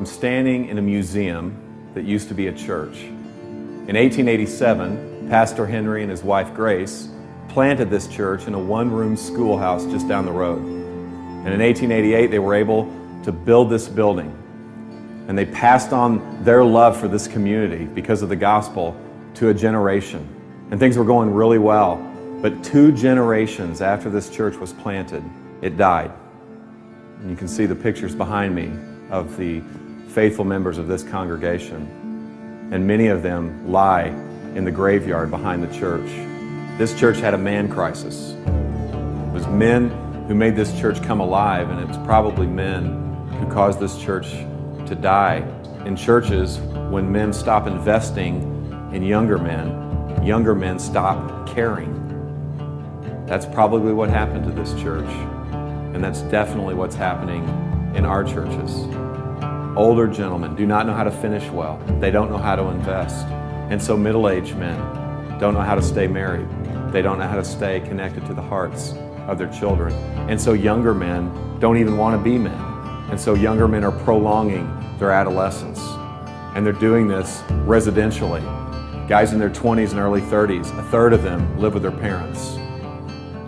I'm standing in a museum that used to be a church. In 1887, Pastor Henry and his wife Grace planted this church in a one-room schoolhouse just down the road. And in 1888, they were able to build this building. And they passed on their love for this community because of the gospel to a generation. And things were going really well. But 2 generations after this church was planted, it died. And you can see the pictures behind me of the faithful members of this congregation. And many of them lie in the graveyard behind the church. This church had a man crisis. It was men who made this church come alive, and it's probably men who caused this church to die. In churches, when men stop investing in younger men stop caring. That's probably what happened to this church, and that's definitely what's happening in our churches. Older gentlemen do not know how to finish well. They don't know how to invest. And so middle-aged men don't know how to stay married. They don't know how to stay connected to the hearts of their children. And so younger men don't even want to be men. And so younger men are prolonging their adolescence. And they're doing this residentially. Guys in their 20s and early 30s, a third of them live with their parents.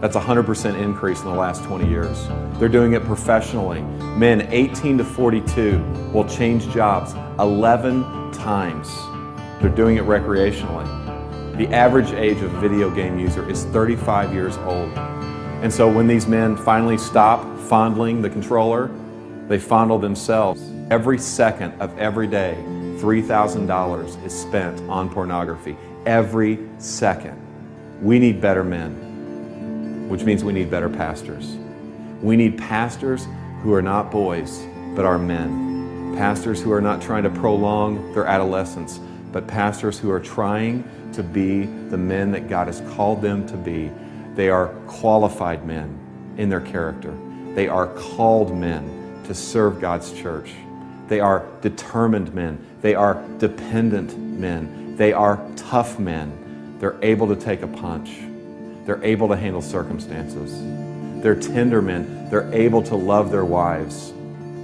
That's a 100% increase in the last 20 years. They're doing it professionally. Men 18 to 42 will change jobs 11 times. They're doing it recreationally. The average age of a video game user is 35 years old. And so when these men finally stop fondling the controller, they fondle themselves. Every second of every day, $3,000 is spent on pornography. Every second. We need better men, which means we need better pastors. We need pastors who are not boys, but are men. Pastors who are not trying to prolong their adolescence, but pastors who are trying to be the men that God has called them to be. They are qualified men in their character. They are called men to serve God's church. They are determined men. They are dependent men. They are tough men. They're able to take a punch. They're able to handle circumstances. They're tender men. They're able to love their wives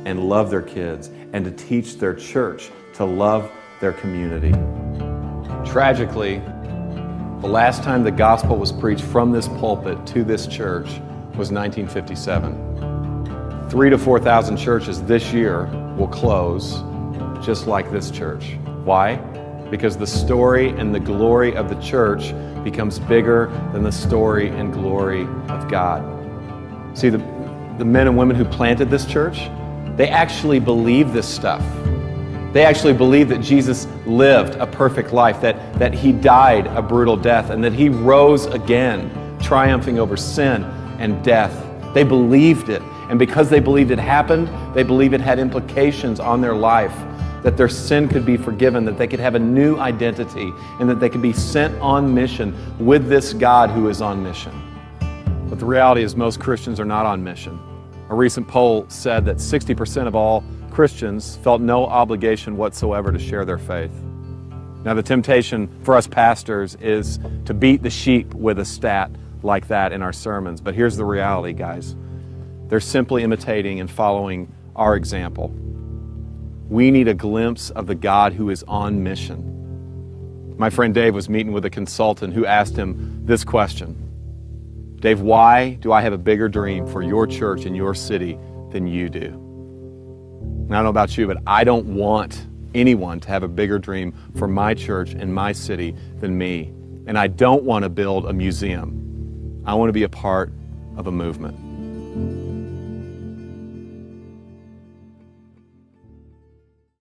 and love their kids and to teach their church to love their community. Tragically, the last time the gospel was preached from this pulpit to this church was 1957. 3,000 to 4,000 churches this year will close just like this church. Why? Because the story and the glory of the church becomes bigger than the story and glory of God. See, the men and women who planted this church, they actually believe this stuff. They actually believe that Jesus lived a perfect life, that he died a brutal death, and that he rose again, triumphing over sin and death. They believed it. And because they believed it happened, they believed it had implications on their life, that their sin could be forgiven, that they could have a new identity, and that they could be sent on mission with this God who is on mission. But the reality is most Christians are not on mission. A recent poll said that 60% of all Christians felt no obligation whatsoever to share their faith. Now, the temptation for us pastors is to beat the sheep with a stat like that in our sermons. But here's the reality, guys. They're simply imitating and following our example. We need a glimpse of the God who is on mission. My friend Dave was meeting with a consultant who asked him this question. Dave, why do I have a bigger dream for your church and your city than you do? And I don't know about you, but I don't want anyone to have a bigger dream for my church and my city than me. And I don't want to build a museum. I want to be a part of a movement.